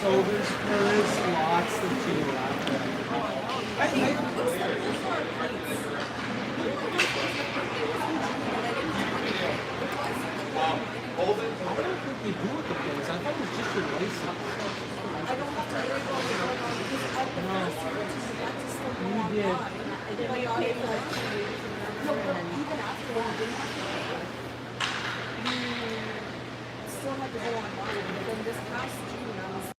So there is lots to do out there. What did you do with the place? I thought it was just your license. No, you did. Still had to go online, but then this past June I was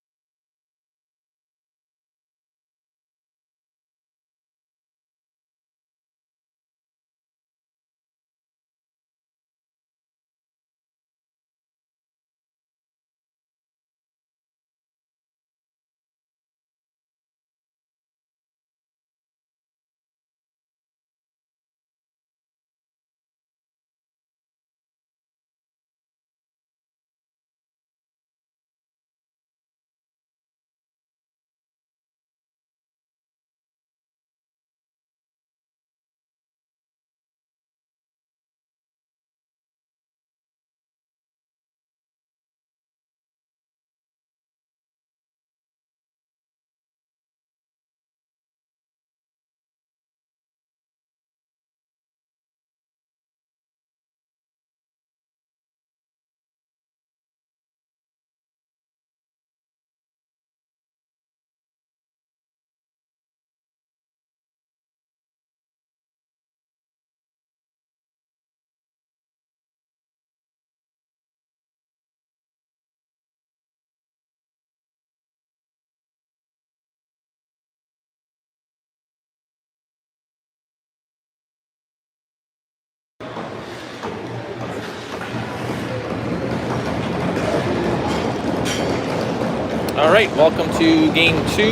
All right, welcome to game 2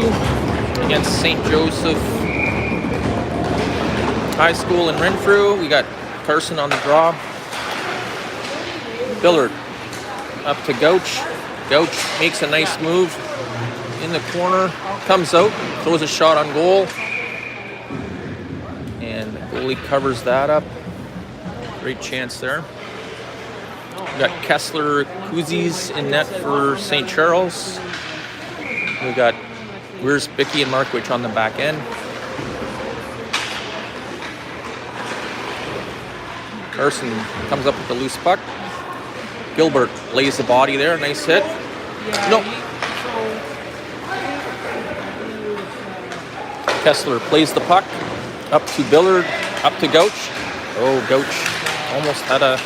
against St. Joseph High School in Renfrew. We got Carson on the draw. Billard up to Gouch. Gouch makes a nice move in the corner, comes out, throws a shot on goal, and the goalie covers that up. Great chance there. We got Kessler Kuzis in net for St. Charles. We got Weirs, Bicky, and Markwich on the back end. Carson comes up with the loose puck. Gilbert lays the body there. Nice hit. No. Kessler plays the puck. Up to Billard. Up to Gouch. Oh, Gouch almost had a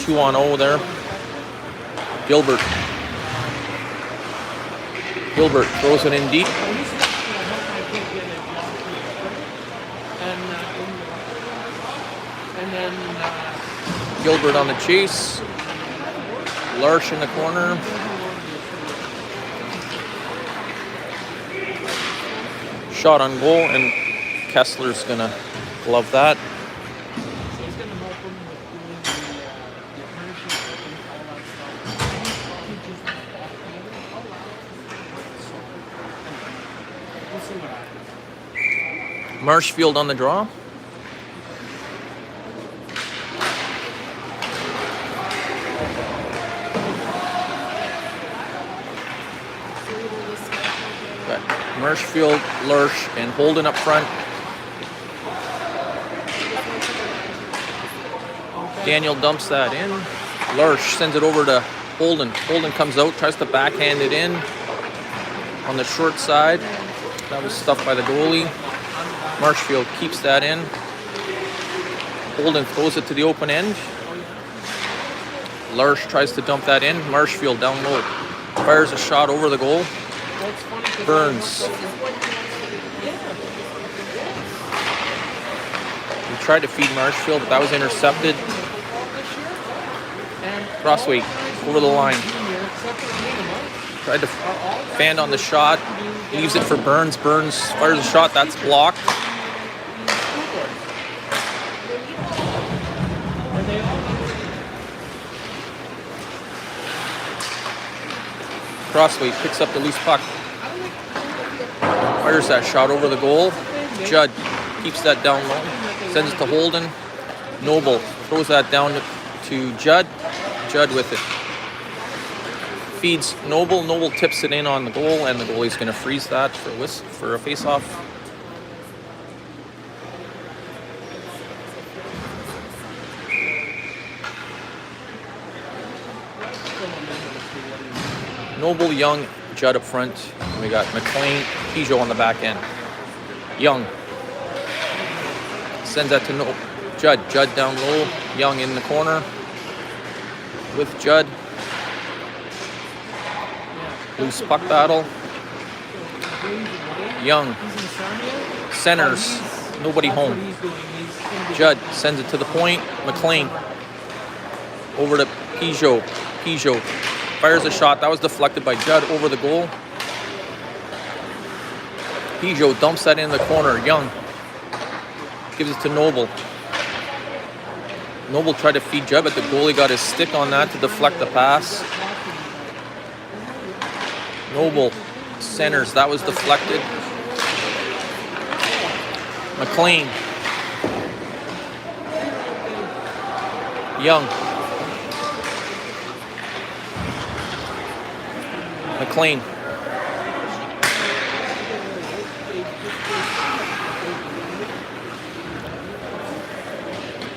2-on-0 there. Gilbert throws it in deep. Gilbert on the chase. Larsh in the corner. Shot on goal, and Kessler's gonna love that. Marshfield on the draw. Got Marshfield, Lurch, and Holden up front. Daniel dumps that in. Lurch sends it over to Holden. Holden comes out, tries to backhand it in on the short side. That was stuffed by the goalie. Marshfield keeps that in. Holden throws it to the open end. Larsh tries to dump that in. Marshfield down low. Fires a shot over the goal. Burns. He tried to feed Marshfield, but that was intercepted. Crossway over the line. Tried to fan on the shot. Leaves it for Burns. Burns fires a shot. That's blocked. Crossway picks up the loose puck. Fires that shot over the goal. Judd keeps that down low. Sends it to Holden. Noble throws that down to Judd. Judd with it. feeds Noble. Noble tips it in on the goal, and the goalie's going to freeze that for a face-off. Noble, Young, Judd up front. And we got McLean, Peugeot on the back end. Young sends that to Judd. Judd down low. Young in the corner with Judd. Loose puck battle. Young centers. Nobody home. Judd sends it to the point. McLean over to Peugeot. Peugeot fires a shot. That was deflected by Judd over the goal. Peugeot dumps that in the corner. Young gives it to Noble. Noble tried to feed Judd, but the goalie got his stick on that to deflect the pass. Noble centers. That was deflected. McLean. Young. McLean.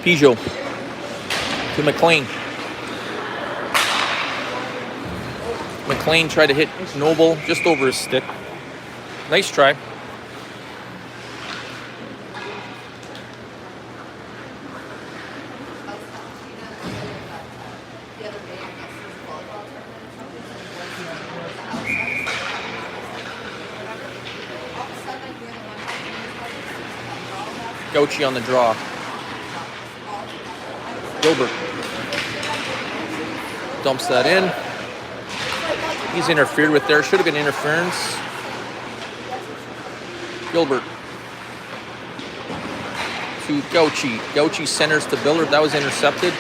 Peugeot to McLean. McLean tried to hit Noble just over his stick. Nice try. Gauchi on the draw. Gilbert dumps that in. He's interfered with there. Should have been interference. Gilbert to Gauchi. Gauchi centers to Billard. That was intercepted.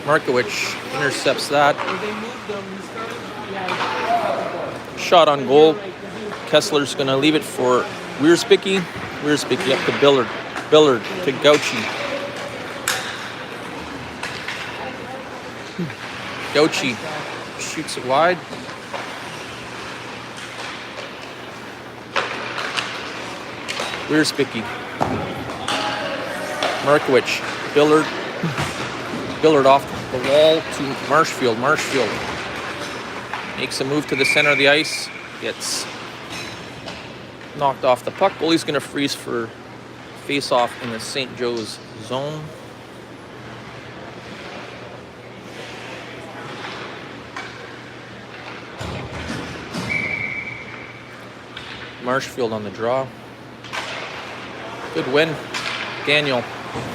Markowicz intercepts that. Shot on goal. Kessler's going to leave it for Wiersbicki. Wiersbicki up to Billard. Billard to Gauchi. Gauchi shoots it wide. Wiersbicki. Markowicz. Billard. Billard off the wall to Marshfield. Marshfield makes a move to the center of the ice. Gets knocked off the puck. Goalie's going to freeze for face-off in the St. Joe's zone. Marshfield on the draw. Good win. Daniel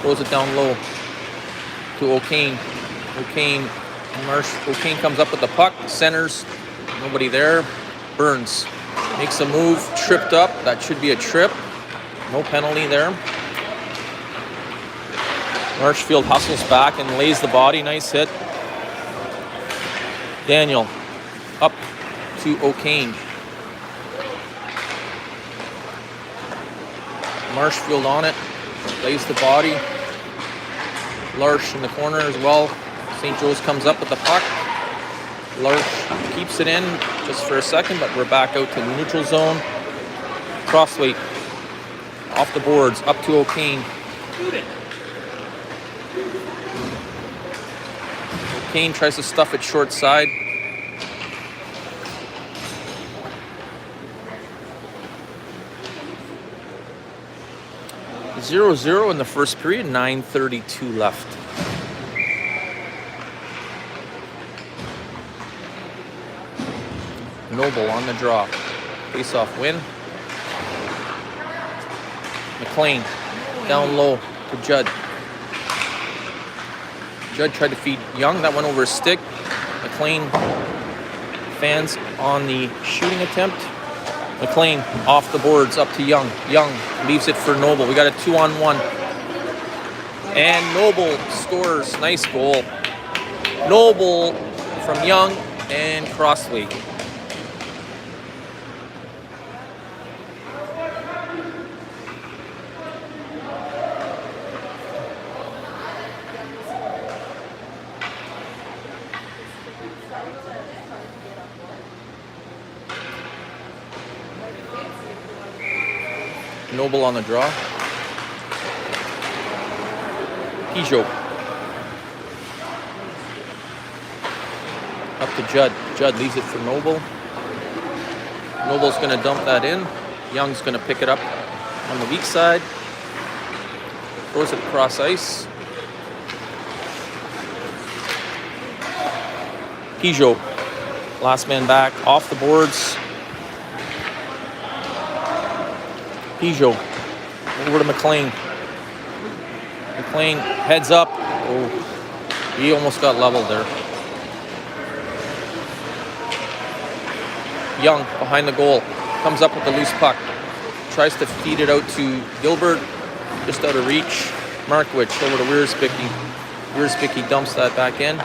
throws it down low to O'Kane. O'Kane comes up with the puck. Centers. Nobody there. Burns makes a move. Tripped up. That should be a trip. No penalty there. Marshfield hustles back and lays the body. Nice hit. Daniel up to O'Kane. Marshfield on it. Lays the body. Larsh in the corner as well. St. Joe's comes up with the puck. Larsh keeps it in just for a second, but we're back out to the neutral zone. Crossweight off the boards, up to O'Kane. O'Kane tries to stuff it short side. Zero in the first period, 9:32 left. Noble on the draw. Face-off win. McLean down low to Judd. Judd tried to feed Young. That went over his stick. McLean fans on the shooting attempt. McLean off the boards up to Young. Young leaves it for Noble. We got a 2-on-1. And Noble scores. Nice goal. Noble from Young and Crossley. Noble on the draw. Peugeot. Up to Judd. Judd leaves it for Noble. Noble's going to dump that in. Young's going to pick it up on the weak side. Throws it across ice. Peugeot. Last man back. Off the boards. Peugeot. Over to McLean. McLean heads up. Oh, he almost got leveled there. Young behind the goal. Comes up with the loose puck. Tries to feed it out to Gilbert. Just out of reach. Markowicz over to Wierzbicki. Wierzbicki dumps that back in.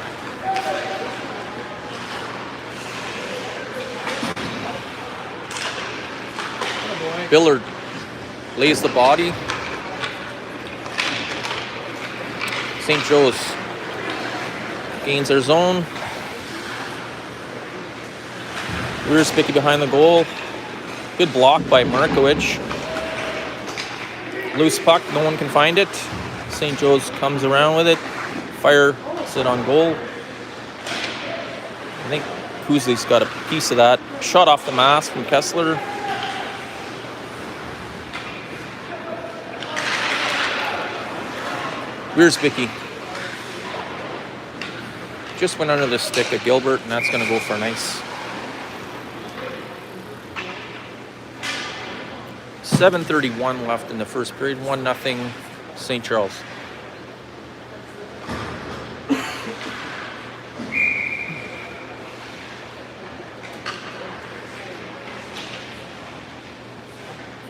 Billard lays the body. St. Joe's gains their zone. Wierzbicki behind the goal. Good block by Markowicz. Loose puck, no one can find it. St. Joe's comes around with it. Fires it on goal. I think Kuzli's got a piece of that. Shot off the mask from Kessler. Wierzbicki. Just went under the stick of Gilbert, and that's going to go for an ice. 7:31 left in the first period. 1-0 St. Charles.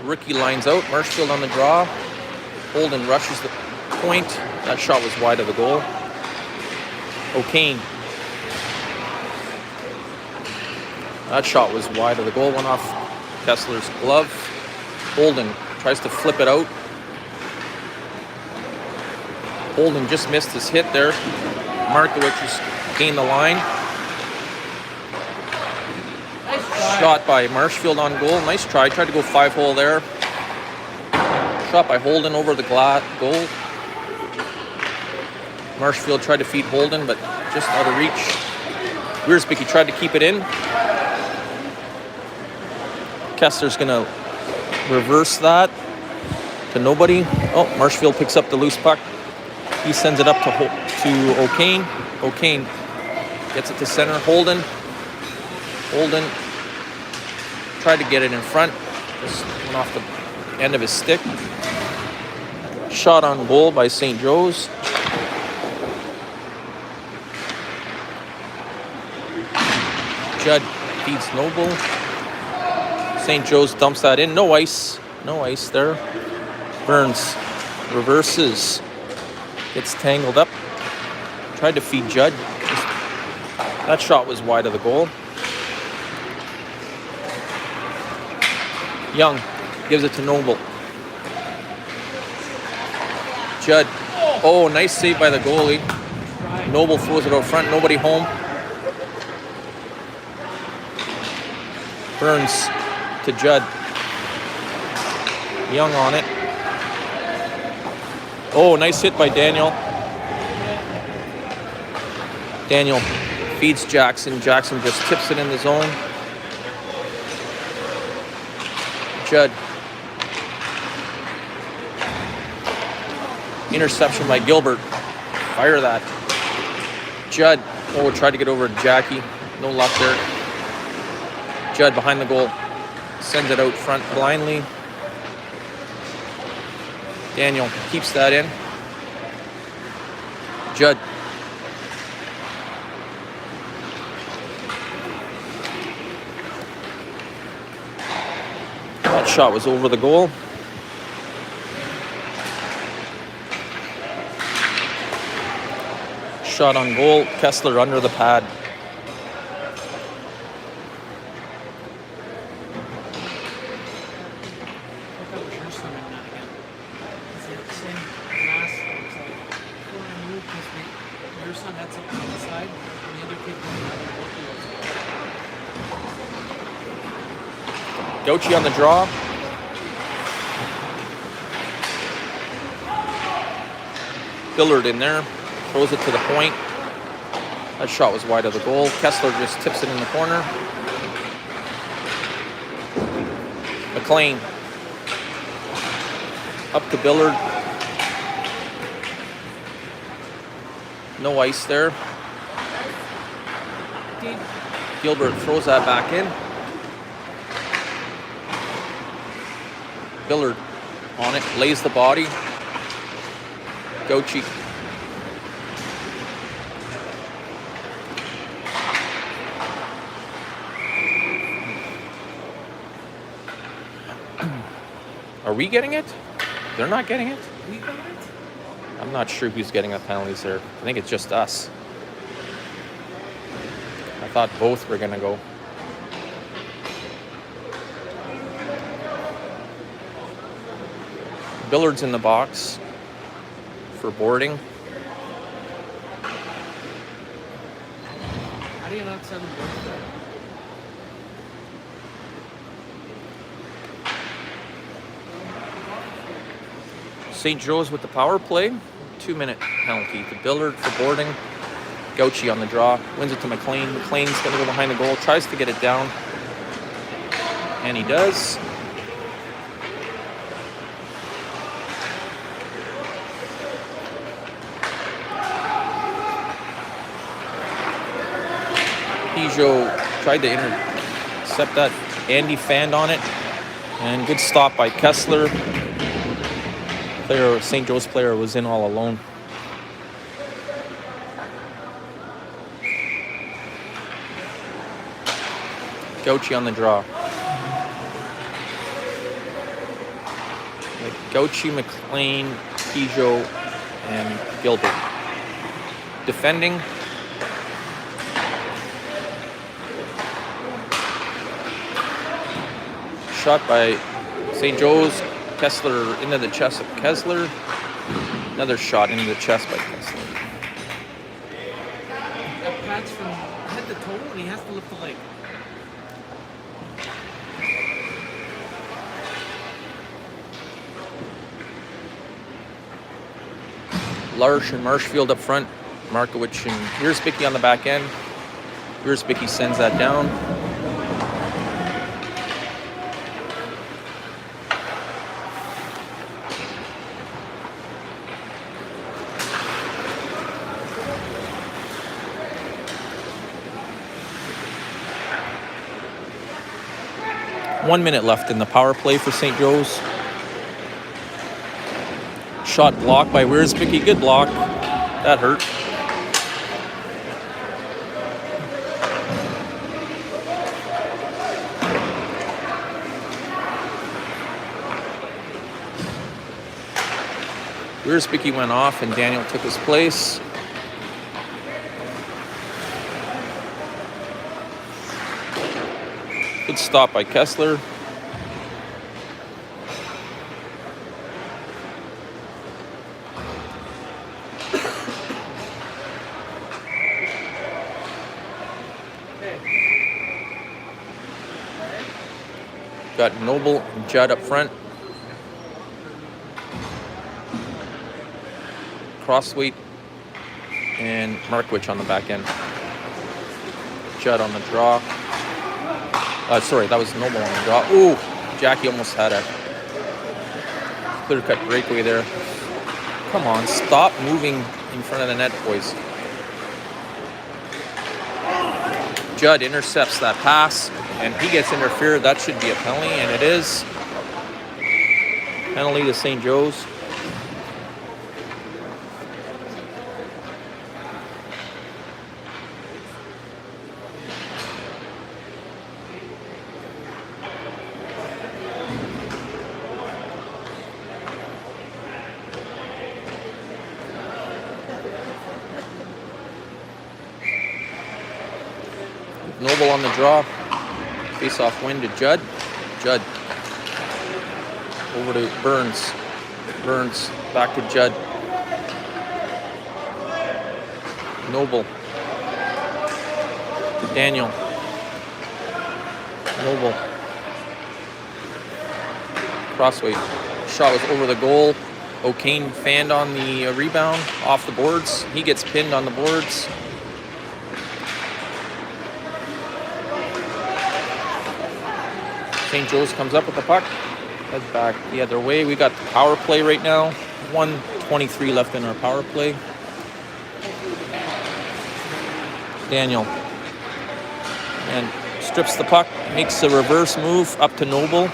Ricky lines out. Marshfield on the draw. Holden rushes the point. That shot was wide of the goal. O'Kane. That shot was wide of the goal. Went off Kessler's glove. Holden tries to flip it out. Holden just missed his hit there. Markowicz just gained the line. Nice shot by Marshfield on goal. Nice try. Tried to go 5-hole there. Shot by Holden over the goal. Marshfield tried to feed Holden, but just out of reach. Wierzbicki tried to keep it in. Kessler's going to reverse that to nobody. Oh, Marshfield picks up the loose puck. He sends it up to O'Kane. O'Kane gets it to center. Holden tried to get it in front. Just went off the end of his stick. Shot on goal by St. Joe's. Judd feeds Noble. St. Joe's dumps that in. No ice. No ice there. Burns reverses. Gets tangled up. Tried to feed Judd. That shot was wide of the goal. Young gives it to Noble. Judd. Oh, nice save by the goalie. Noble throws it out front. Nobody home. Burns to Judd. Young on it. Oh, nice hit by Daniel. Daniel feeds Jackson. Jackson just tips it in the zone. Judd. Interception by Gilbert. Fire that. Judd. Oh, tried to get over to Jackie. No luck there. Judd behind the goal. Sends it out front blindly. Daniel keeps that in. Judd. That shot was over the goal. Shot on goal. Kessler under the pad. Gauchi on the draw. Billard in there, throws it to the point. That shot was wide of the goal. Kessler just tips it in the corner. McLean up to Billard. No ice there. Gilbert throws that back in. Billard on it, lays the body. Gochi. Are we getting it? They're not getting it? We got it? I'm not sure who's getting the penalties there. I think it's just us. I thought both were going to go. Billard's in the box for boarding. How do you not send them both there? St. Joe's with the power play. 2-minute penalty to Billard for boarding. Gauchi on the draw. Wins it to McLean. McLean's going to go behind the goal. Tries to get it down. And he does. Peugeot tried to intercept that. Andy fanned on it. And good stop by Kessler. St. Joe's player was in all alone. Gauchi on the draw. Gauchi, McLean, Peugeot, and Gilbert. Defending. Shot by St. Joe's. Kessler into the chest of Kessler. Another shot into the chest by Kessler. That patch from head to toe and he has to lift the leg. Larsh and Marshfield up front. Markowicz and Wierzbicki on the back end. Wierzbicki sends that down. One minute left in the power play for St. Joe's. Shot blocked by Wierzbicki. Good block. That hurt. Wierzbicki went off and Daniel took his place. Good stop by Kessler. Got Noble and Judd up front. Crossweight and Markowicz on the back end. Judd on the draw. Sorry, that was Noble on the draw. Ooh, Jackie almost had a clear-cut breakaway there. Come on, stop moving in front of the net, boys. Judd intercepts that pass, and he gets interfered. That should be a penalty, and it is. Penalty to St. Joe's. Noble on the draw. Face-off win to Judd. Judd. Over to Burns. Burns back to Judd. Noble. To Daniel. Noble. Crossway. Shot was over the goal. O'Kane fanned on the rebound off the boards. He gets pinned on the boards. St. Joe's comes up with the puck. Heads back the other way. We got the power play right now. 1:23 left in our power play. Daniel. And strips the puck. Makes a reverse move up to Noble.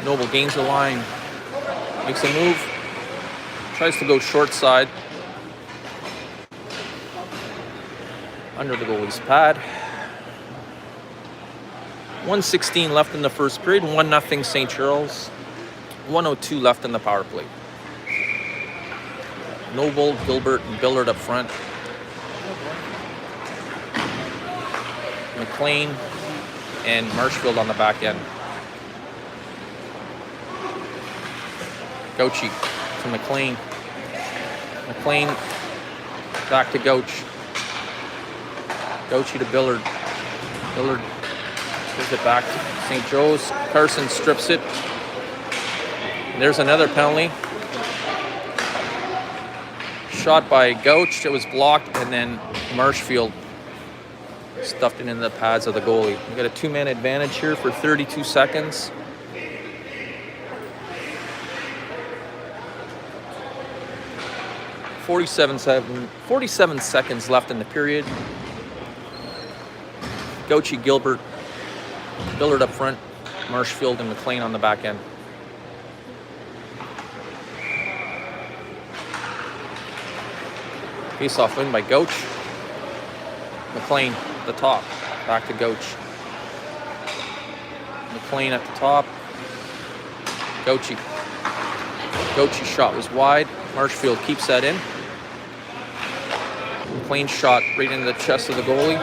Noble gains the line. Makes a move. Tries to go short side. Under the goalie's pad. 1:16 left in the first period. 1-0 St. Charles. 1:02 left in the power play. Noble, Gilbert, and Billard up front. McLean and Marshfield on the back end. Gauchi to McLean. McLean back to Gauch. Gauchi to Billard. Billard gives it back to St. Joe's. Carson strips it. There's another penalty. Shot by Gauch. It was blocked, and then Marshfield stuffed it into the pads of the goalie. We got a 2-man advantage here for 32 seconds. Forty-seven seconds left in the period. Gauchi, Gilbert, Billard up front, Marshfield and McLean on the back end. Face-off win by Gauch. McLean at the top, back to Gauch. McLean at the top. Gauchi. Gauchi's shot was wide. Marshfield keeps that in. McLean shot right into the chest of the goalie.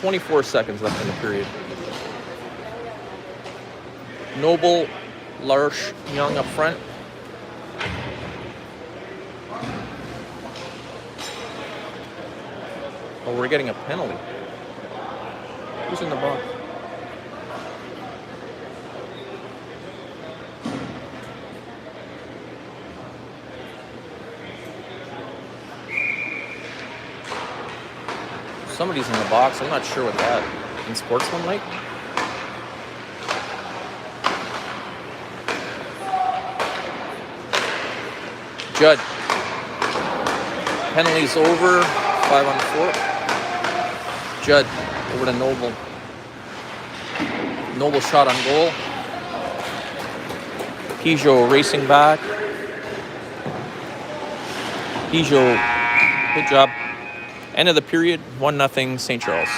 .24 seconds left in the period. Noble, Larsh, Young up front. Oh, we're getting a penalty. Who's in the box? Somebody's in the box. I'm not sure what that. In sportsmanlike? Judd. Penalty's over. 5-on-4. Judd over to Noble. Noble shot on goal. Peugeot racing back. Peugeot, good job. End of the period, 1-0 St. Charles.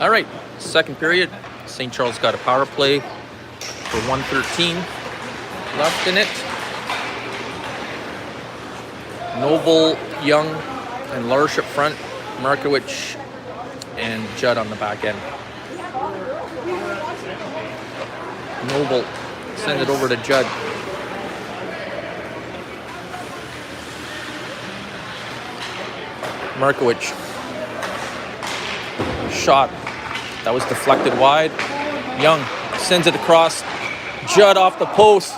All right, second period. St. Charles got a power play for 1:13 left in it. Noble, Young, and Larsh up front. Markowicz and Judd on the back end. Noble sends it over to Judd. Markowicz. Shot. That was deflected wide. Young sends it across. Judd off the post.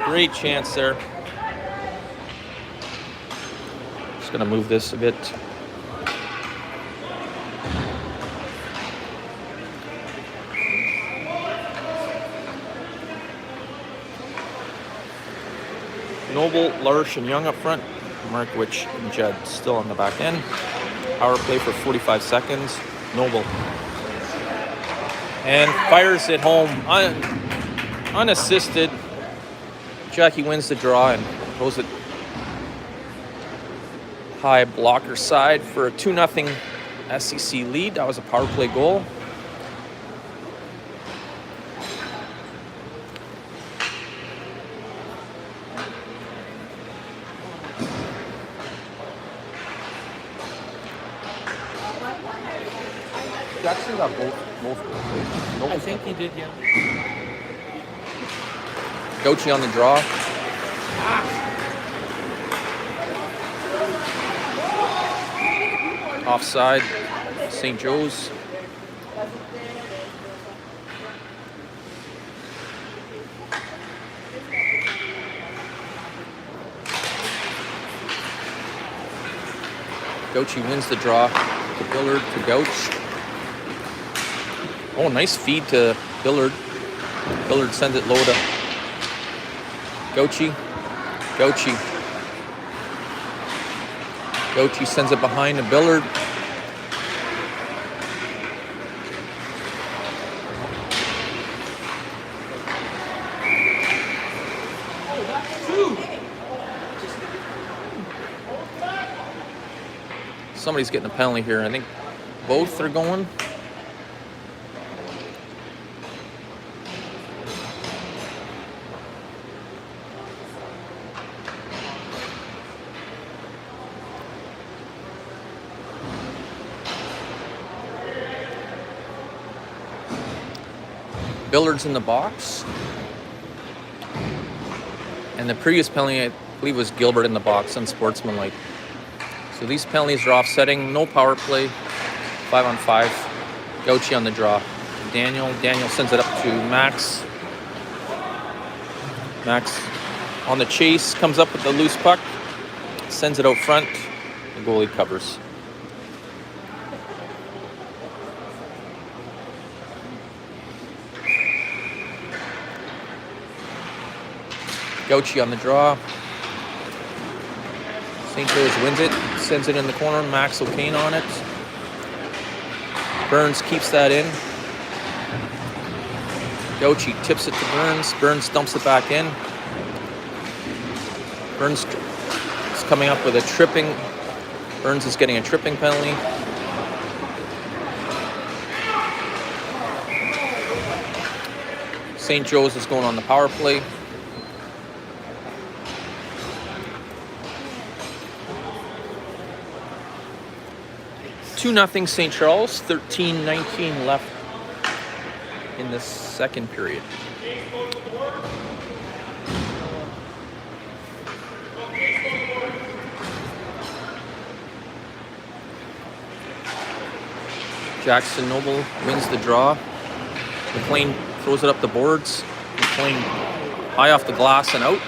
Great chance there. Just gonna move this a bit. Noble, Larsh, and Young up front. Markowicz and Judd still on the back end. Power play for 45 seconds. Noble. And fires it home unassisted. Jackie wins the draw and throws it high blocker side for a 2-0 SCC lead. That was a power play goal. Jackson got both goals. I think he did, yeah. Gochi on the draw. Offside. St. Joe's. Gochi wins the draw to Billard to Gouch. Oh, nice feed to Billard. Billard sends it low to Gouchi. Gouchi. Gouchi sends it behind to Billard. Somebody's getting a penalty here. I think both are going. Billard's in the box. And the previous penalty, I believe, was Gilbert in the box, unsportsmanlike. So these penalties are offsetting. No power play. 5-on-5. Gouchi on the draw. Daniel sends it up to Max. Max on the chase, comes up with the loose puck. Sends it out front. The goalie covers. Gouchi on the draw. St. Joe's wins it, sends it in the corner. Max O'Kane on it. Burns keeps that in. Gouchi tips it to Burns. Burns dumps it back in. Burns is coming up with a tripping. Burns is getting a tripping penalty. St. Joe's is going on the power play. $2-0 St. Charles, 13:19 left in the second period. Jackson Noble wins the draw. McLean throws it up the boards. McLean high off the glass and out.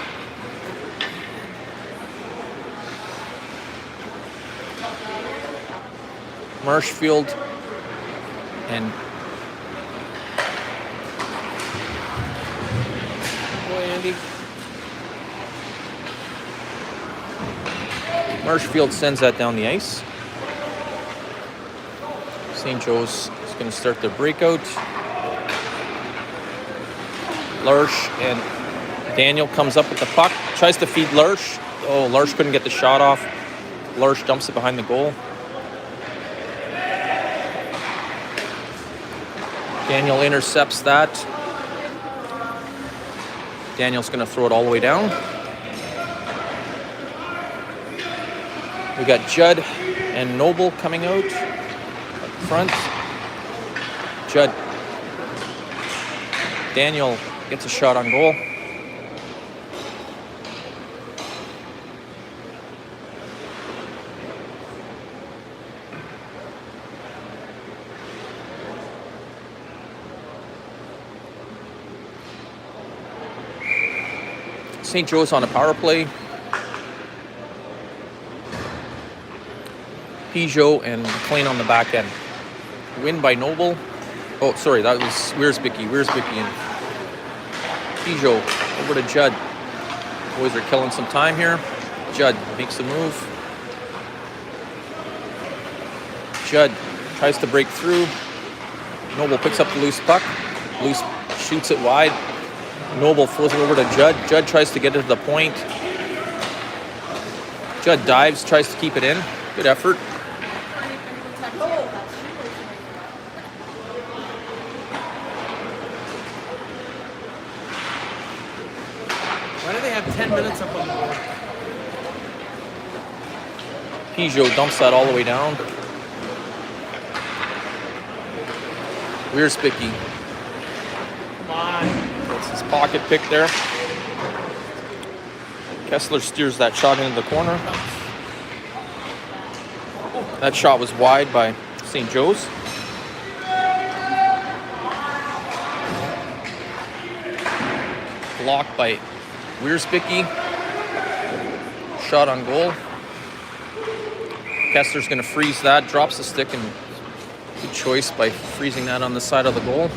Marshfield and Andy. Marshfield sends that down the ice. St. Joe's is going to start their breakout. Larsh and Daniel comes up with the puck, tries to feed Larsh. Oh, Larsh couldn't get the shot off. Larsh dumps it behind the goal. Daniel intercepts that. Daniel's going to throw it all the way down. We got Judd and Noble coming out up front. Judd. Daniel gets a shot on goal. St. Joe's on a power play. Peugeot and McLean on the back end. Win by Noble. Oh, sorry, that was Wiersbicky and Peugeot over to Judd. Boys are killing some time here. Judd makes a move. Judd tries to break through. Noble picks up the loose puck. Loose shoots it wide. Noble throws it over to Judd. Judd tries to get it to the point. Judd dives, tries to keep it in. Good effort. Why do they have 10 minutes up on the board? Peugeot dumps that all the way down. Wiersbicky. Come on. That's his pocket pick there. Kessler steers that shot into the corner. That shot was wide by St. Joe's. Blocked by Wiersbicky. Shot on goal. Kessler's going to freeze that, drops the stick, and good choice by freezing that on the side of the goal.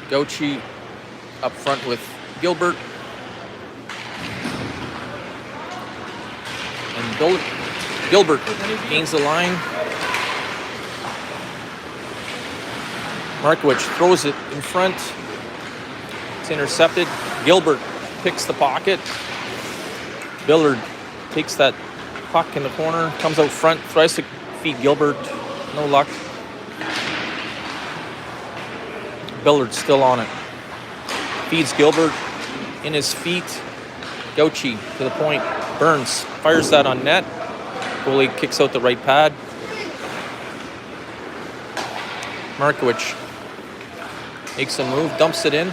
Gauchi up front with Gilbert. And Gilbert gains the line. Markowicz throws it in front. It's intercepted. Gilbert picks the pocket. Billard takes that puck in the corner, comes out front, tries to feed Gilbert. No luck. Billard still on it. Feeds Gilbert in his feet. Gauchi to the point. Burns fires that on net. Goalie kicks out the right pad. Markowicz makes a move, dumps it in.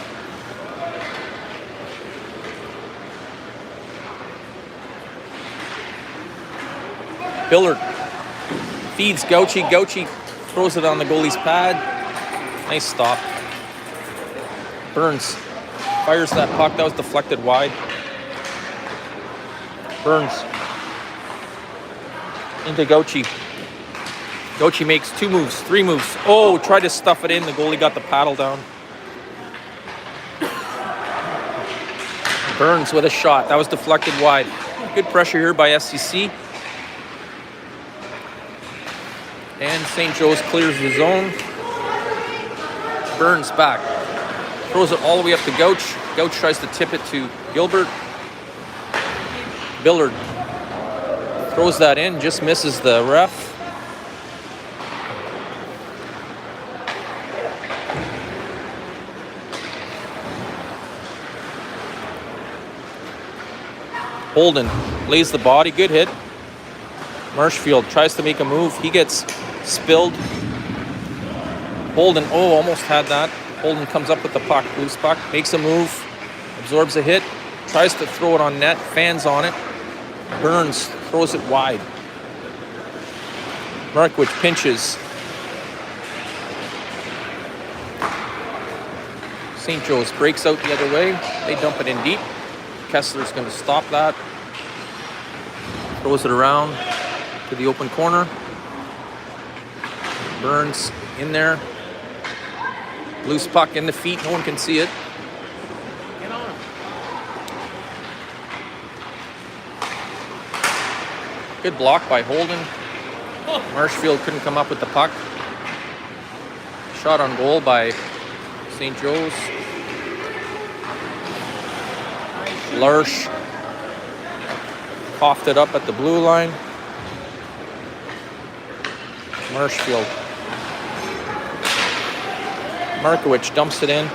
Billard feeds Gauchi. Gauchi throws it on the goalie's pad. Nice stop. Burns fires that puck. That was deflected wide. Burns into Gauchi. Gauchi makes 2 moves, 3 moves. Oh, tried to stuff it in. The goalie got the paddle down. Burns with a shot. That was deflected wide. Good pressure here by SCC. And St. Joe's clears the zone. Burns back. Throws it all the way up to Gauch. Gauch tries to tip it to Gilbert. Billard throws that in, just misses the ref. Holden lays the body, good hit. Marshfield tries to make a move. He gets spilled. Holden, oh, almost had that. Holden comes up with the puck, loose puck, makes a move, absorbs a hit, tries to throw it on net, fans on it. Burns throws it wide. Markowicz pinches. St. Joe's breaks out the other way. They dump it in deep. Kessler's going to stop that. Throws it around to the open corner. Burns in there. Loose puck in the feet. No one can see it. Get on him. Good block by Holden. Marshfield couldn't come up with the puck. Shot on goal by St. Joe's. Larsh coughed it up at the blue line. Marshfield. Markowicz dumps it in.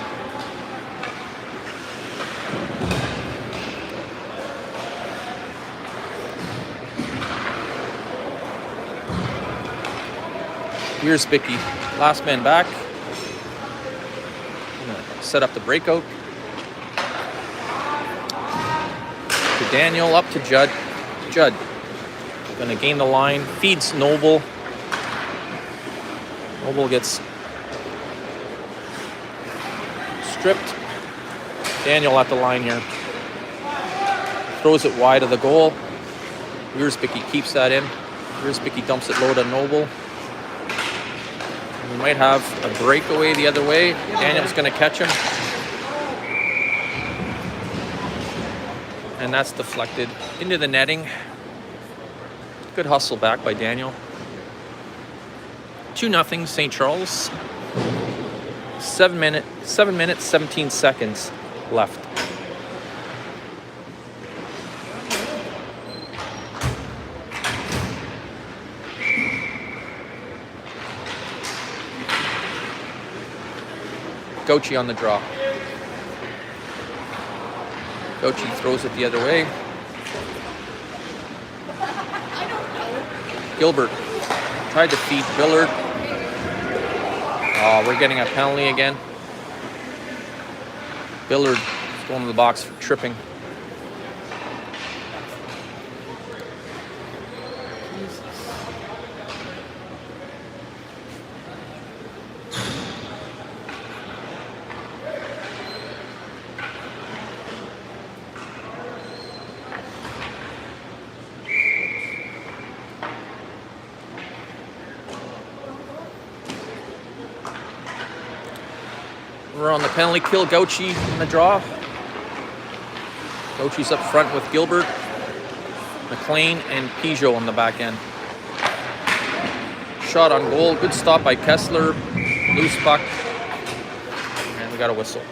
Here's Bicky. Last man back. Set up the breakout. To Daniel, up to Judd. Judd gonna gain the line. Feeds Noble. Noble gets stripped. Daniel at the line here. Throws it wide of the goal. Wiersbicky keeps that in. Wiersbicky dumps it low to Noble. We might have a breakaway the other way. Daniel's going to catch him. And that's deflected into the netting. Good hustle back by Daniel. 2-0 St. Charles. 7 minutes, 17 seconds left. Gochi on the draw. Gochi throws it the other way. Gilbert tried to feed Billard. Oh, we're getting a penalty again. Billard is going to the box for tripping. We're on the penalty kill. Gauchi in the draw. Gauchi's up front with Gilbert, McLean, and Peugeot on the back end. Shot on goal. Good stop by Kessler. Loose puck. And we got a whistle.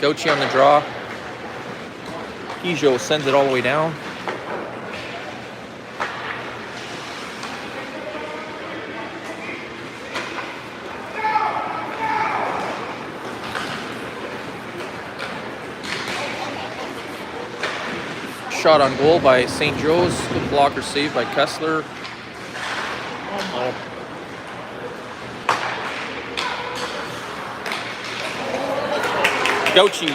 Gauchi on the draw. Peugeot sends it all the way down. Shot on goal by St. Joe's. Good blocker save by Kessler. Gauchi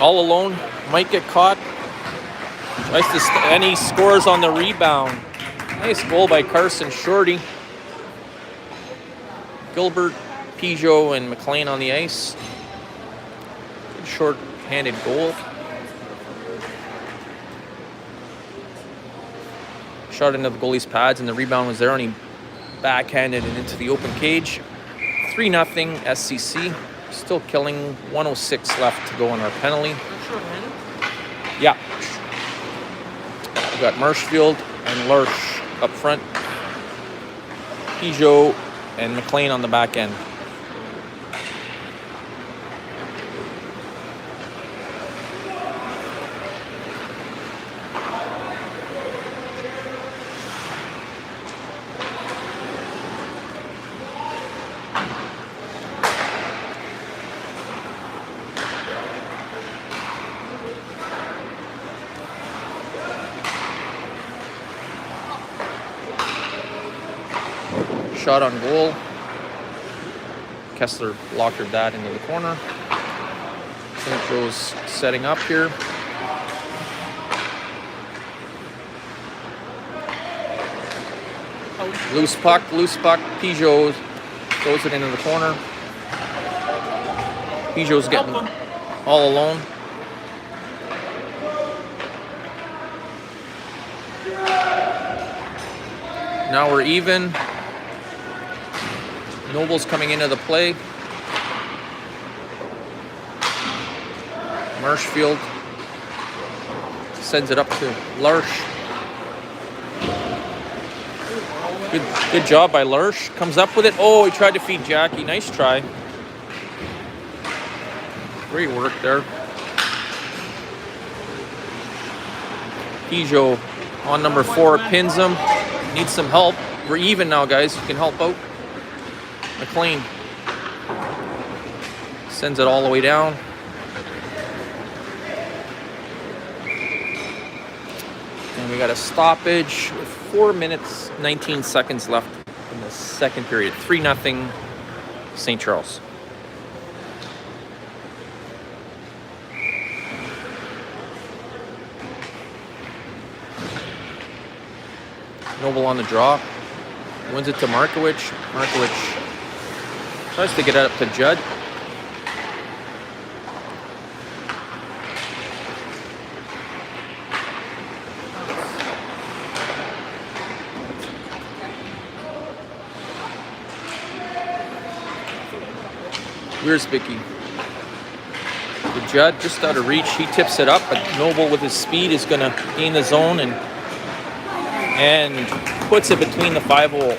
all alone, might get caught. And he scores on the rebound. Nice goal by Carson Shorty. Gilbert, Peugeot, and McLean on the ice. Good short-handed goal. Shot into the goalie's pads, and the rebound was there, and he backhanded it into the open cage. 3-0 SCC. Still killing. 1:06 left to go on our penalty. Yeah. We got Marshfield and Lurch up front. Peugeot and McLean on the back end. Shot on goal. Kessler blockered that into the corner. St. Joe's setting up here. Loose puck. Peugeot throws it into the corner. Peugeot's getting all alone. Now we're even. Noble's coming into the play. Marshfield sends it up to Larsh. Good job by Larsh. Comes up with it. Oh, he tried to feed Jackie. Nice try. Great work there. Pijo on number 4 pins him. Needs some help. We're even now, guys. You can help out. McLean sends it all the way down. And we got a stoppage with 4 minutes, 19 seconds left in the second period. 3-0 St. Charles. Noble on the draw. Wins it to Markowicz. Markowicz tries to get it up to Judd. Wiersbicki to Judd, just out of reach. He tips it up, but Noble with his speed is going to gain the zone and puts it between the 5-hole.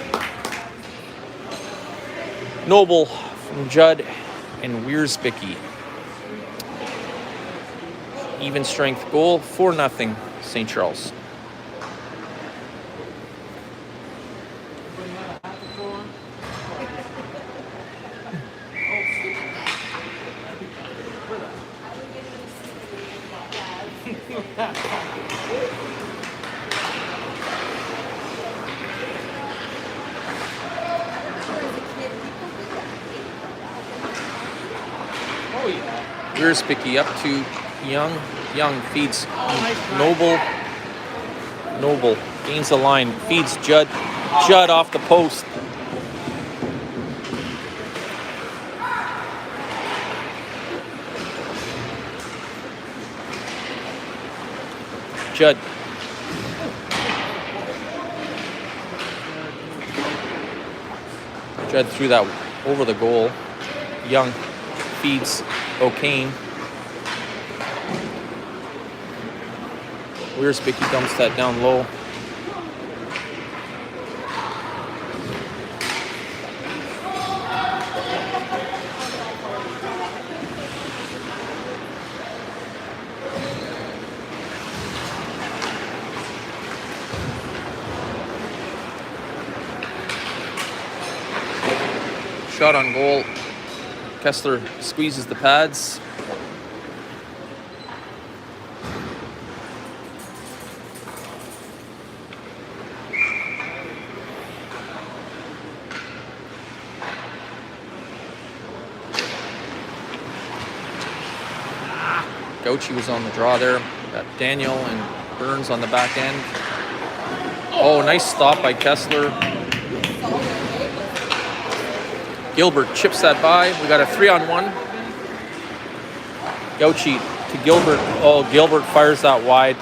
Noble from Judd and Wiersbicki. Even strength goal, 4-0 St. Charles. Wiersbicki up to Young. Young feeds Noble. Noble gains the line, feeds Judd. Judd off the post. Judd. Judd threw that over the goal. Young feeds O'Kane. Wiersbicki dumps that down low. Shot on goal. Kessler squeezes the pads. Gauchi was on the draw there. Got Daniel and Burns on the back end. Oh, nice stop by Kessler. Gilbert chips that by. We got a 3-on-1. Gauchi to Gilbert. Oh, Gilbert fires that wide.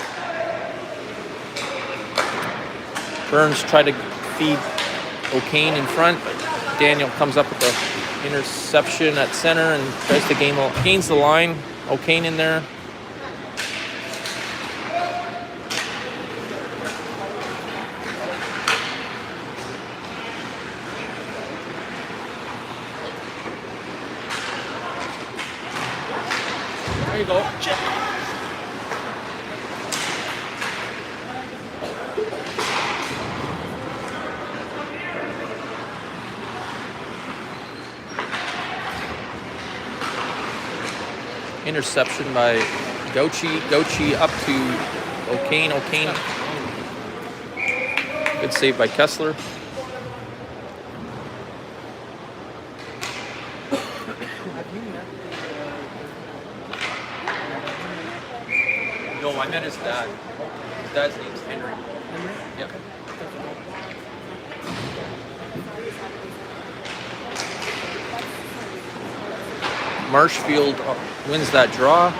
Burns tried to feed O'Kane in front, but Daniel comes up with the interception at center and tries to gains the line. O'Kane in there. There you go. Chip. Interception by Gauchi. Gauchi up to O'Kane. O'Kane. Good save by Kessler. No, I met his dad. His dad's name's Henry. Yep. Marshfield wins that draw.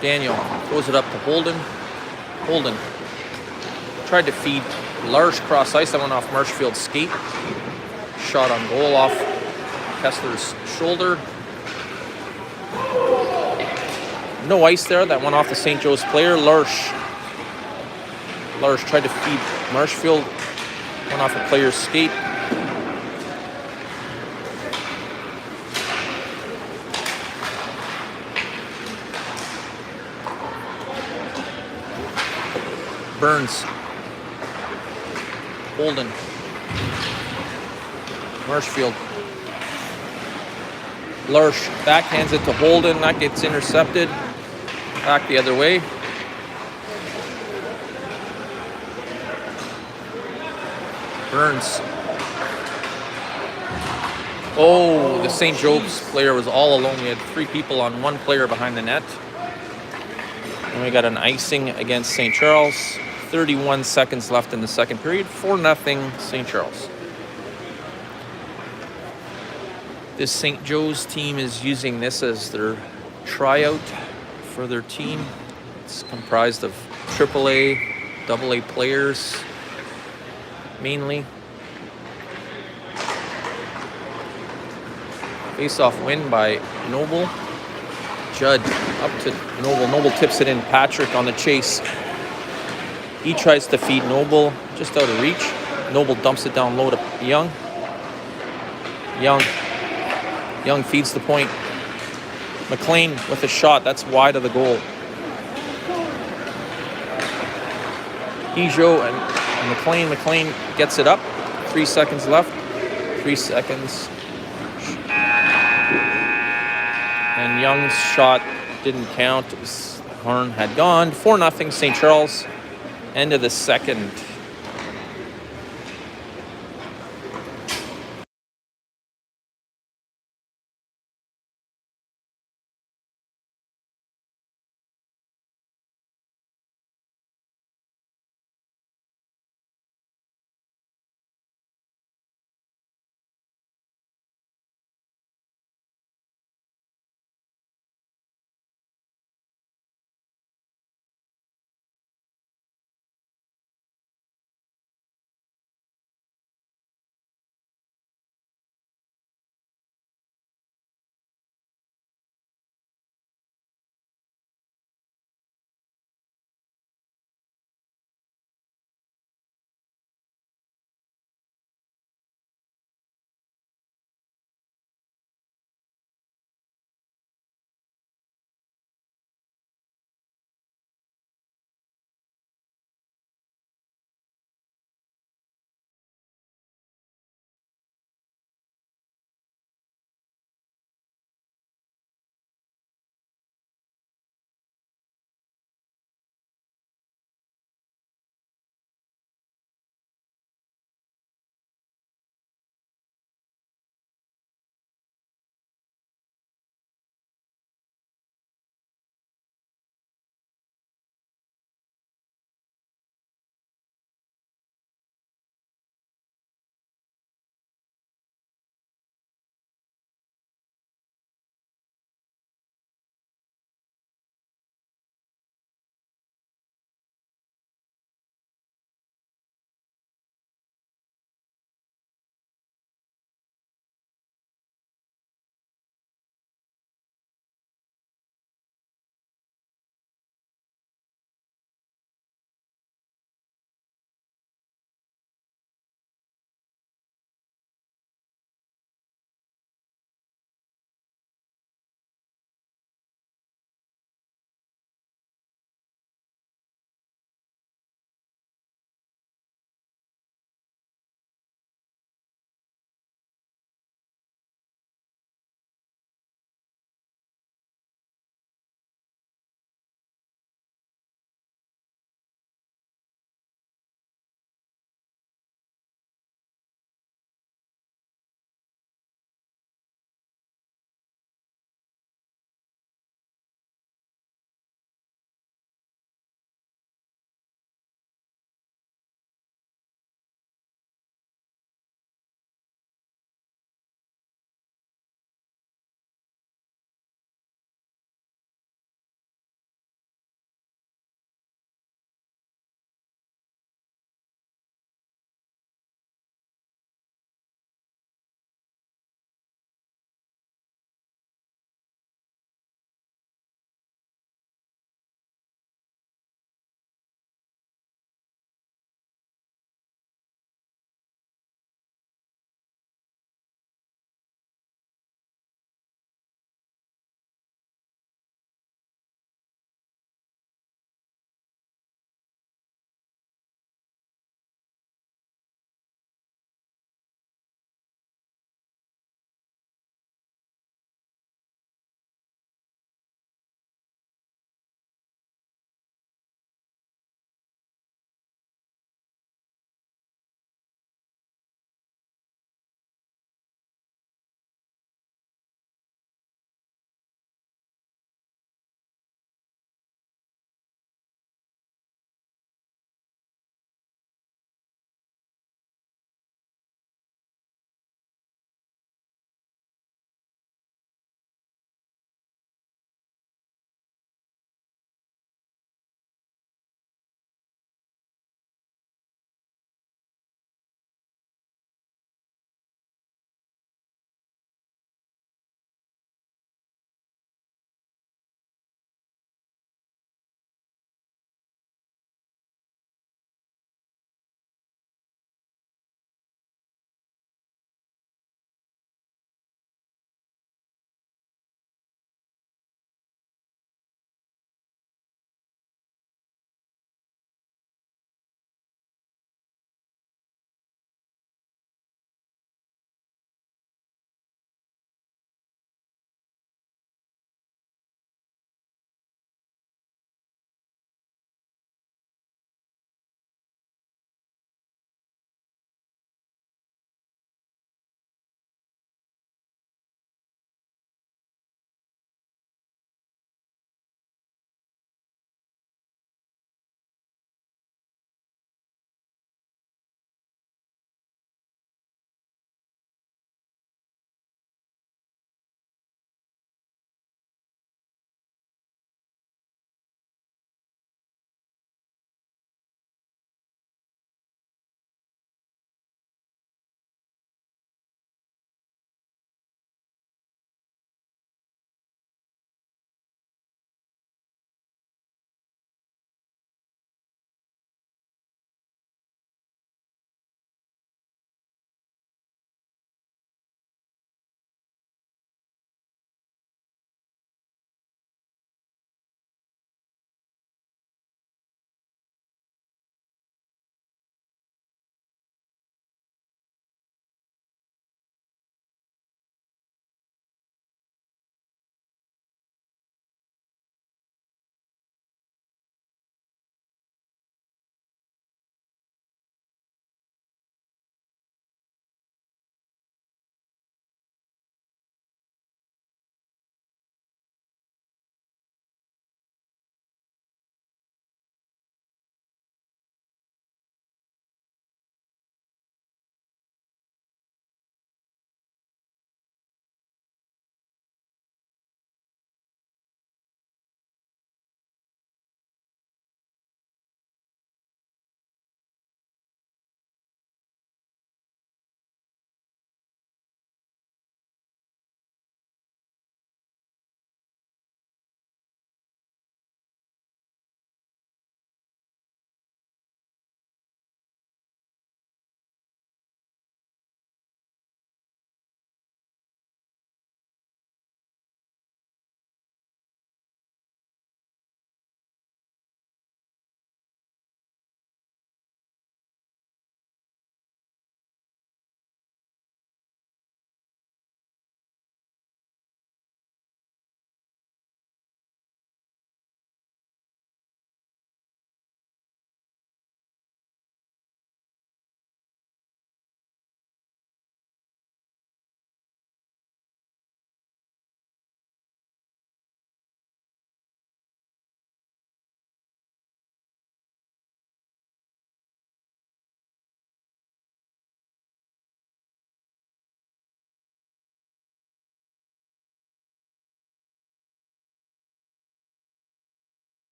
Daniel throws it up to Holden. Holden tried to feed Larsh cross ice. That went off Marshfield's skate. Shot on goal off Kessler's shoulder. No ice there. That went off the St. Joe's player. Lurch tried to feed Marshfield. Went off a player's skate. Burns. Holden. Marshfield. Lurch backhands it to Holden. That gets intercepted. Back the other way. Burns. Oh, the St. Joe's player was all alone. We had 3 people on 1 player behind the net. And we got an icing against St. Charles. 31 seconds left in the second period. 4-0 St. Charles. This St. Joe's team is using this as their tryout for their team. It's comprised of AAA, AA players, mainly. Face-off win by Noble. Judd up to Noble. Noble tips it in. Patrick on the chase. He tries to feed Noble, just out of reach. Noble dumps it down low to Young. Young feeds the point. McLean with a shot. That's wide of the goal. Ijo and McLean. McLean gets it up. 3 seconds left. 3 seconds. And Young's shot didn't count. It was, horn had gone. 4-0 St. Charles. End of the second.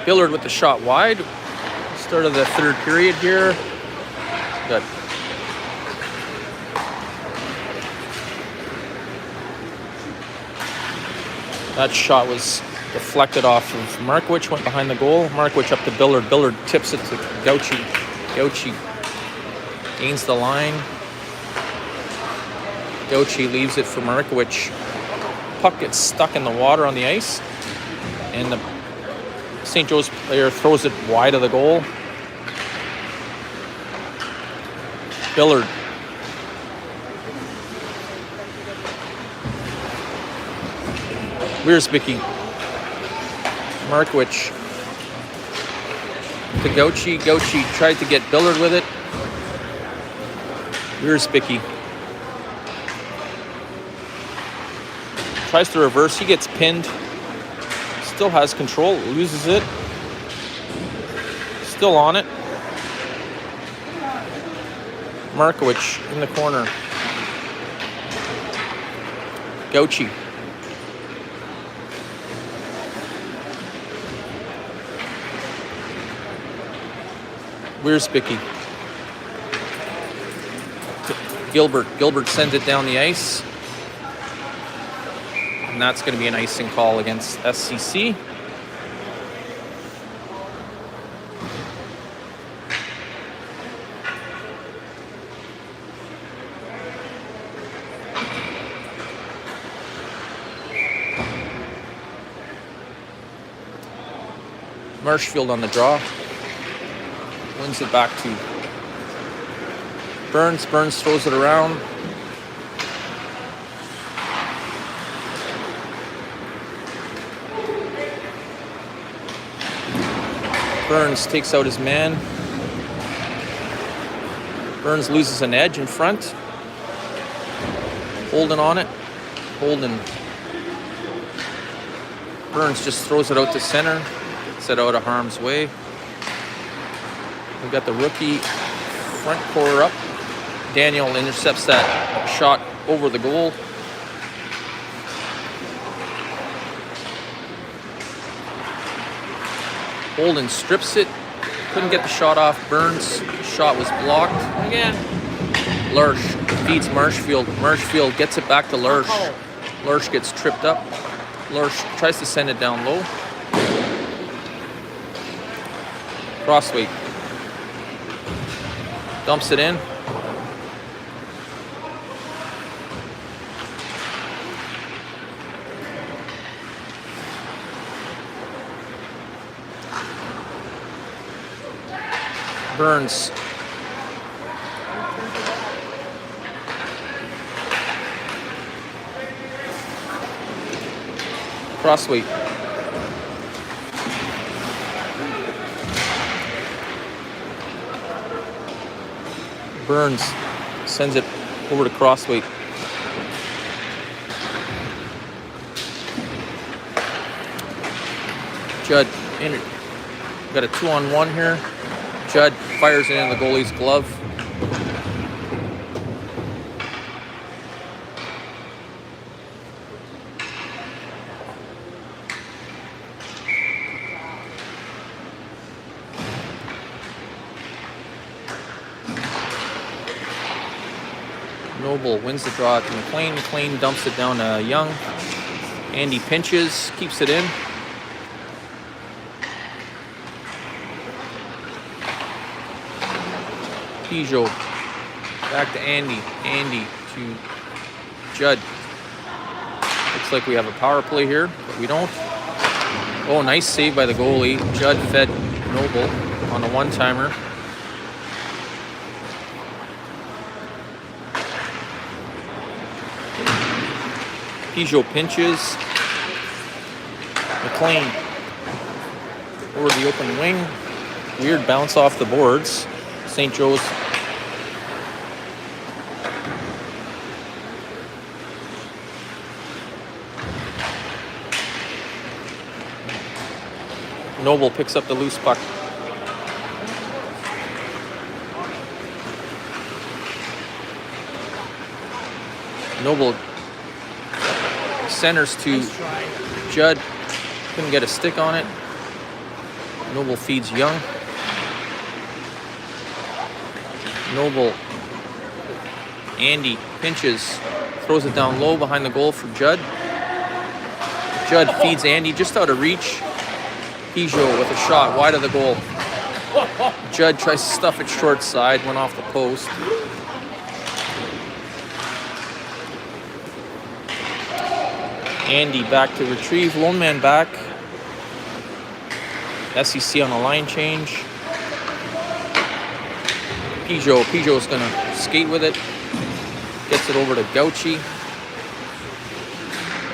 Billard with the shot wide. Start of the third period here. Good. That shot was deflected off of Markowicz, went behind the goal. Markowicz up to Billard. Billard tips it to Gauchi. Gauchi gains the line. Gauchi leaves it for Markowicz. Puck gets stuck in the water on the ice, and the St. Joe's player throws it wide of the goal. Billard. Wiersbicki. Markowicz to Gauchi. Gauchi tried to get Billard with it. Wiersbicki tries to reverse. He gets pinned. Still has control. Loses it. Still on it. Markowicz in the corner. Gauchi. Wiersbicki. Gilbert. Gilbert sends it down the ice. And that's going to be an icing call against SCC. Marshfield on the draw. Wins it back to Burns. Burns throws it around. Burns takes out his man. Burns loses an edge in front. Holden on it. Holden. Burns just throws it out to center. Gets it out of harm's way. We've got the rookie front core up. Daniel intercepts that shot over the goal. Holden strips it. Couldn't get the shot off. Burns' shot was blocked. Again. Lurch feeds Marshfield. Marshfield gets it back to Lurch. Lurch gets tripped up. Lurch tries to send it down low. Crossway. Dumps it in. Burns. Crossway. Burns sends it over to Crossway. Judd in it. Got a 2-on-1 here. Judd fires it in the goalie's glove. Noble wins the draw to McLean. McLean dumps it down to Young. Andy pinches, keeps it in. Peugeot back to Andy. Andy to Judd. Looks like we have a power play here, but we don't. Oh, nice save by the goalie. Judd fed Noble on a one-timer. Peugeot pinches. McLean over the open wing. Weird bounce off the boards. St. Joe's Noble picks up the loose puck. Noble centers to Judd. Couldn't get a stick on it. Noble feeds Young. Noble. Andy pinches. Throws it down low behind the goal for Judd. Judd feeds Andy just out of reach. Peugeot with a shot wide of the goal. Judd tries to stuff it short side. Went off the post. Andy back to retrieve. Lone man back. SCC on a line change. Peugeot's going to skate with it. Gets it over to Gauchi.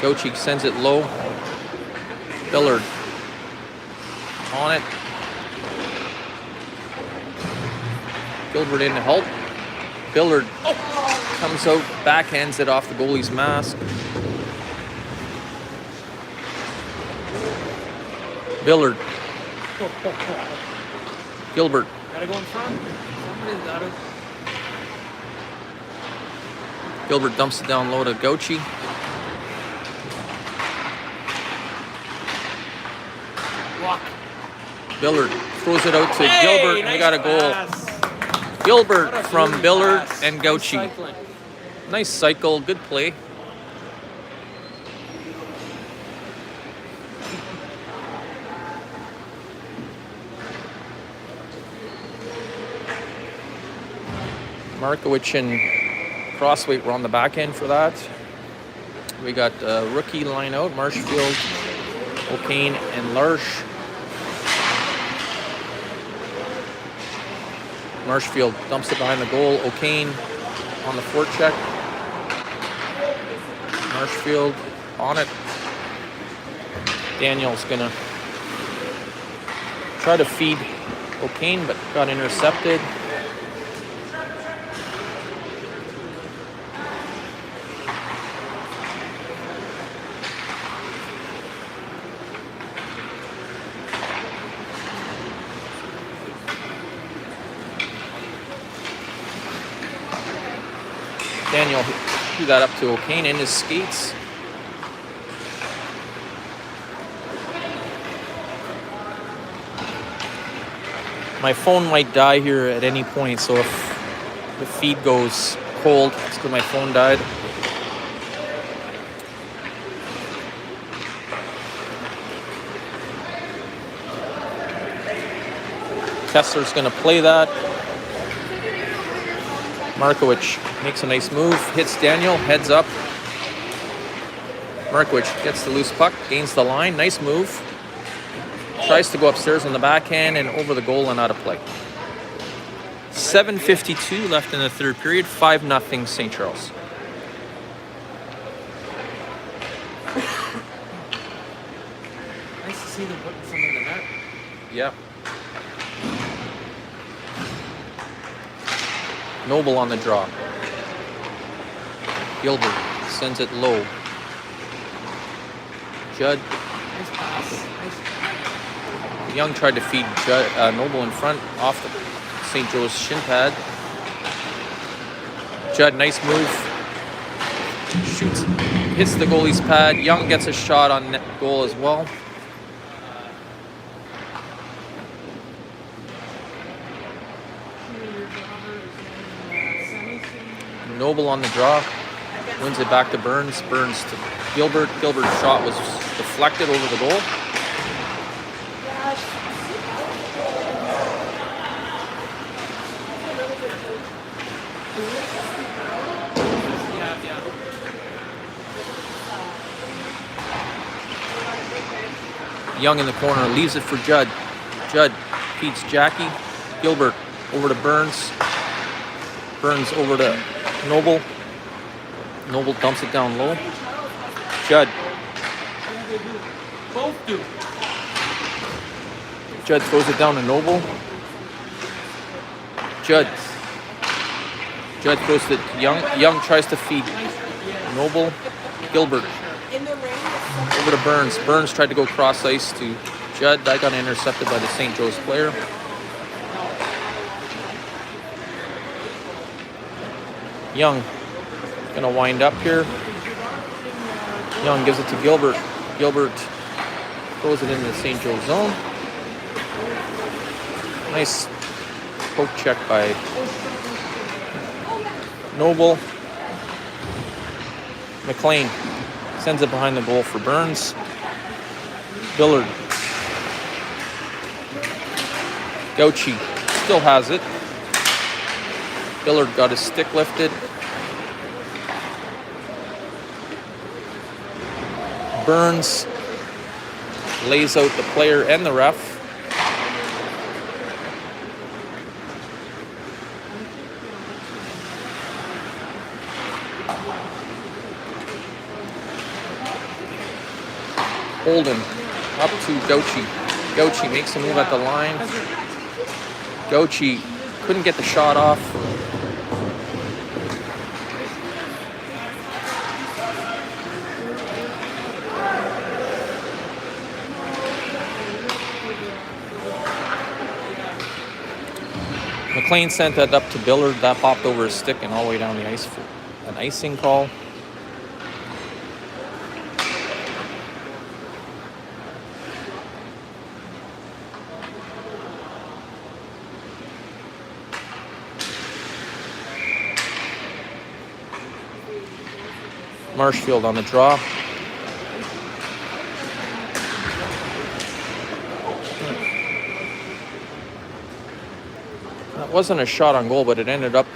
Gauchi sends it low. Billard on it. Gilbert in to help. Billard comes out, backhands it off the goalie's mask. Billard. Gilbert. Gotta go in front. Somebody's got it. Gilbert dumps it down low to Gauchi. Walk. Billard throws it out to Gilbert, and we got a goal. Pass. Gilbert from Billard Pass. and Gauchi. Nice cycling. Nice cycle, good play. Markowicz and Crossweight were on the back end for that. We got rookie line out, Marshfield, O'Kane, and Larsh. Marshfield dumps it behind the goal. O'Kane on the forecheck. Marshfield on it. Daniel's gonna try to feed O'Kane, but got intercepted. Daniel threw that up to O'Kane in his skates. My phone might die here at any point, so if the feed goes cold, it's because my phone died. Kessler's going to play that. Markowicz makes a nice move, hits Daniel, heads up. Markowicz gets the loose puck, gains the line, nice move. Tries to go upstairs on the backhand and over the goal and out of play. 7:52 left in the third period, 5-0 St. Charles. Nice to see them putting some in the net. Yeah. Noble on the draw. Gilbert sends it low. Judd. Nice pass. Nice. Young tried to feed Noble in front off the St. Joe's shin pad. Judd, nice move. Shoots, hits the goalie's pad. Young gets a shot on net goal as well. Noble on the draw, wins it back to Burns. Burns to Gilbert. Gilbert's shot was deflected over the goal. Young in the corner, leaves it for Judd. Judd feeds Jackie. Gilbert over to Burns. Burns over to Noble. Noble dumps it down low. Judd. Both do. Judd throws it down to Noble. Judd throws it to Young. Young tries to feed Noble. Gilbert over to Burns. Burns tried to go cross ice to Judd. That got intercepted by the St. Joe's player. Young gonna wind up here. Young gives it to Gilbert. Gilbert throws it into the St. Joe zone. Nice poke check by Noble. McLean sends it behind the goal for Burns. Billard. Gauchi still has it. Billard got his stick lifted. Burns lays out the player and the ref. Holden up to Gauchi. Gauchi makes a move at the line. Gauchi couldn't get the shot off. McLean sent that up to Billard. That popped over his stick and all the way down the ice for an icing call. Marshfield on the draw. That wasn't a shot on goal, but it ended up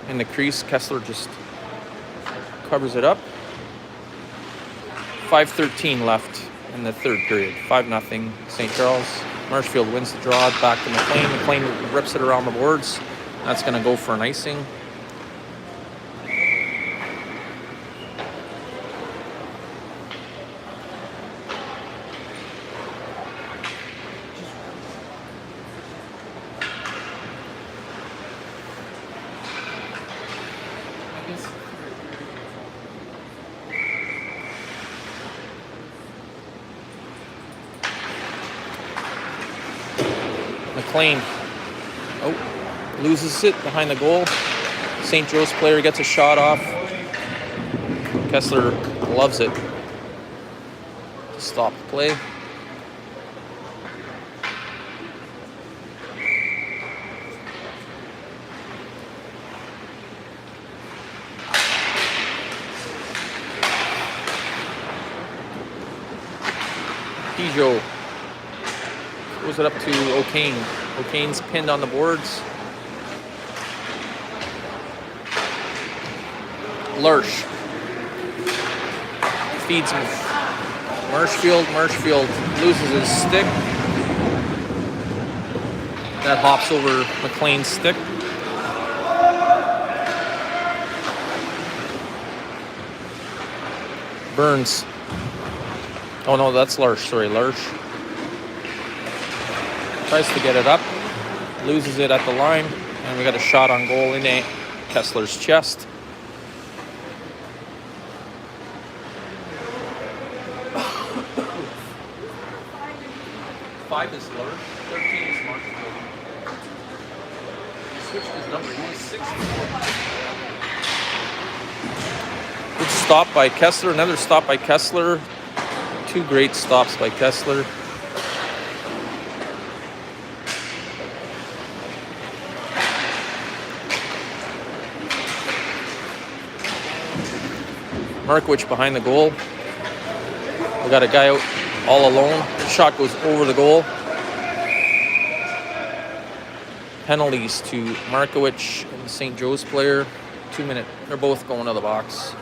in the crease. Kessler just covers it up. 5:13 left in the third period. 5-0 St. Charles. Marshfield wins the draw. Back to McLean. McLean rips it around the boards. That's going to go for an icing. McLean, loses it behind the goal. St. Joe's player gets a shot off. Kessler loves it to stop the play. Pijo throws it up to O'Kane. O'Kane's pinned on the boards. Lurch feeds him. Marshfield loses his stick. That hops over McLean's stick. Burns. Oh no, that's Lurch. Sorry, Lurch. Tries to get it up, loses it at the line, and we got a shot on goal in Kessler's chest. Five is Lurch, 13 is Marshfield. He switched his number, he was 6. Good stop by Kessler, another stop by Kessler. Two great stops by Kessler. Markowicz behind the goal. We got a guy out all alone. The shot goes over the goal. Penalties to Markowicz and the St. Joe's player. 2 minute. They're both going to the box.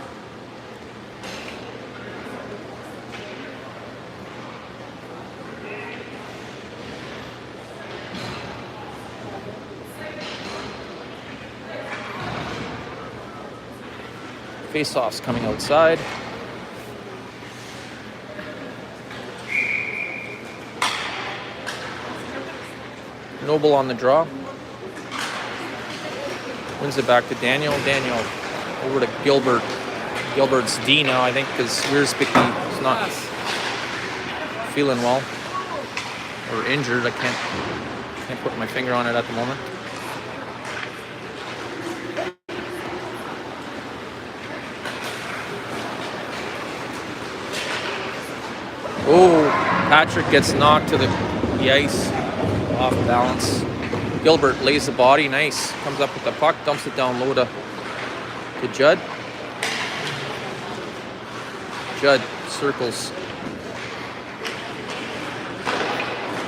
Face-offs coming outside. Noble on the draw. Wins it back to Daniel. Daniel over to Gilbert. Gilbert's D now, I think, because Wierzbicki is not feeling well or injured. I can't put my finger on it at the moment. Oh, Patrick gets knocked to the ice, off balance. Gilbert lays the body, nice. Comes up with the puck, dumps it down low to Judd. Judd circles.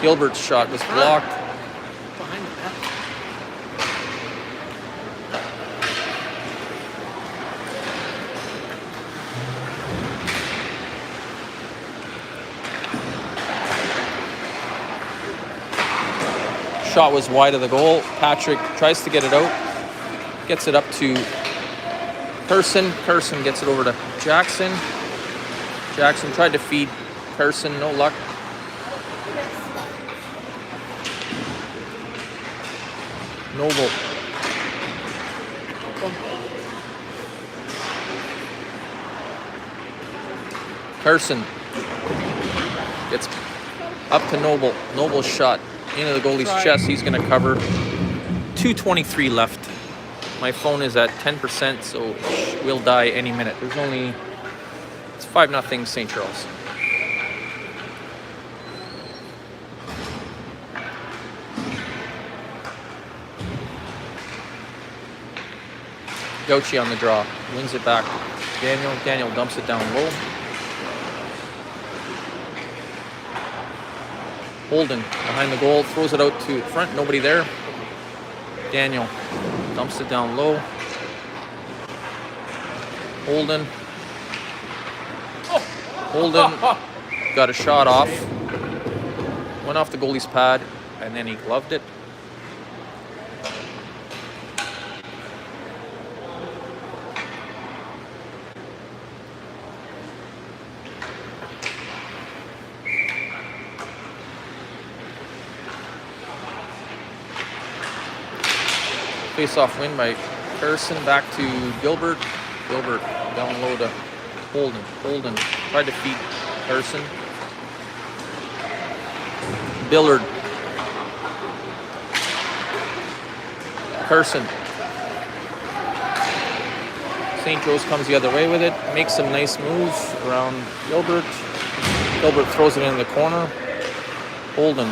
Gilbert's shot was blocked. Behind the net. Shot was wide of the goal. Patrick tries to get it out. Gets it up to Carson. Carson gets it over to Jackson. Jackson tried to feed Carson, no luck. Noble. Carson gets up to Noble. Noble's shot into the goalie's chest. He's going to cover. 2:23 left. My phone is at 10%, so we'll die any minute. It's 5-0 St. Charles. Gauchi on the draw. Wins it back. Daniel dumps it down low. Holden behind the goal, throws it out to front, nobody there. Daniel dumps it down low. Holden got a shot off. Went off the goalie's pad, and then he gloved it. Face-off win by Carson, back to Gilbert. Gilbert down low to Holden. Holden tried to feed Carson. Billard. Carson. St. Joe's comes the other way with it. Makes some nice moves around Gilbert. Gilbert throws it in the corner. Holden.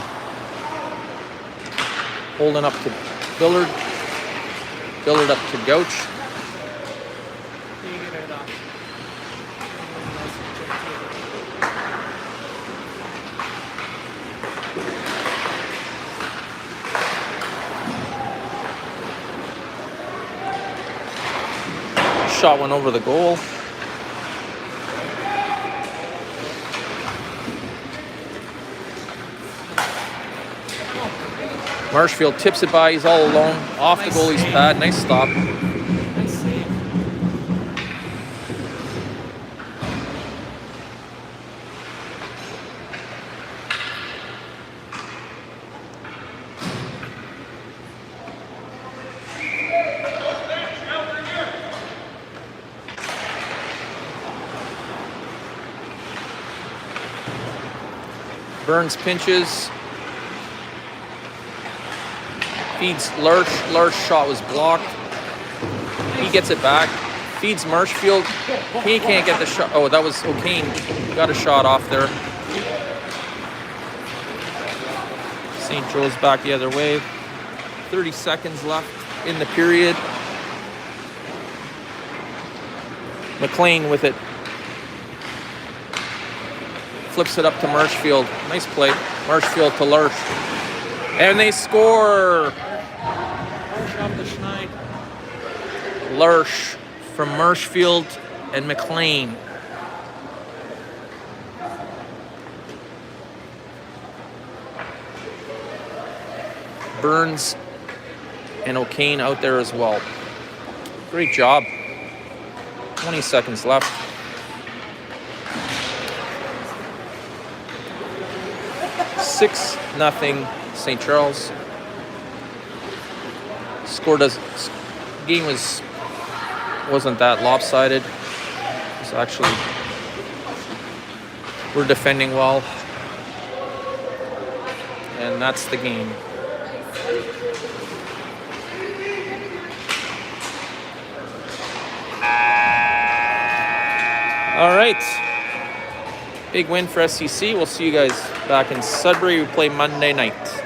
Holden up to Billard. Billard up to Gouch. Shot went over the goal. Marshfield tips it by. He's all alone. Off the goalie's pad. Nice stop. Nice save. Burns pinches. Feeds Lurch. Lurch's shot was blocked. He gets it back. Feeds Marshfield. He can't get the shot. Oh, that was O'Kane. Got a shot off there. St. Joe's back the other way. 30 seconds left in the period. McLean with it. Flips it up to Marshfield. Nice play. Marshfield to Lurch. And they score! Lurch from Marshfield and McLean. Burns and O'Kane out there as well. Great job. 20 seconds left. Six nothing St. Charles. Game wasn't that lopsided. It's actually, we're defending well, and that's the game. All right, big win for SCC. We'll see you guys back in Sudbury. We play Monday night.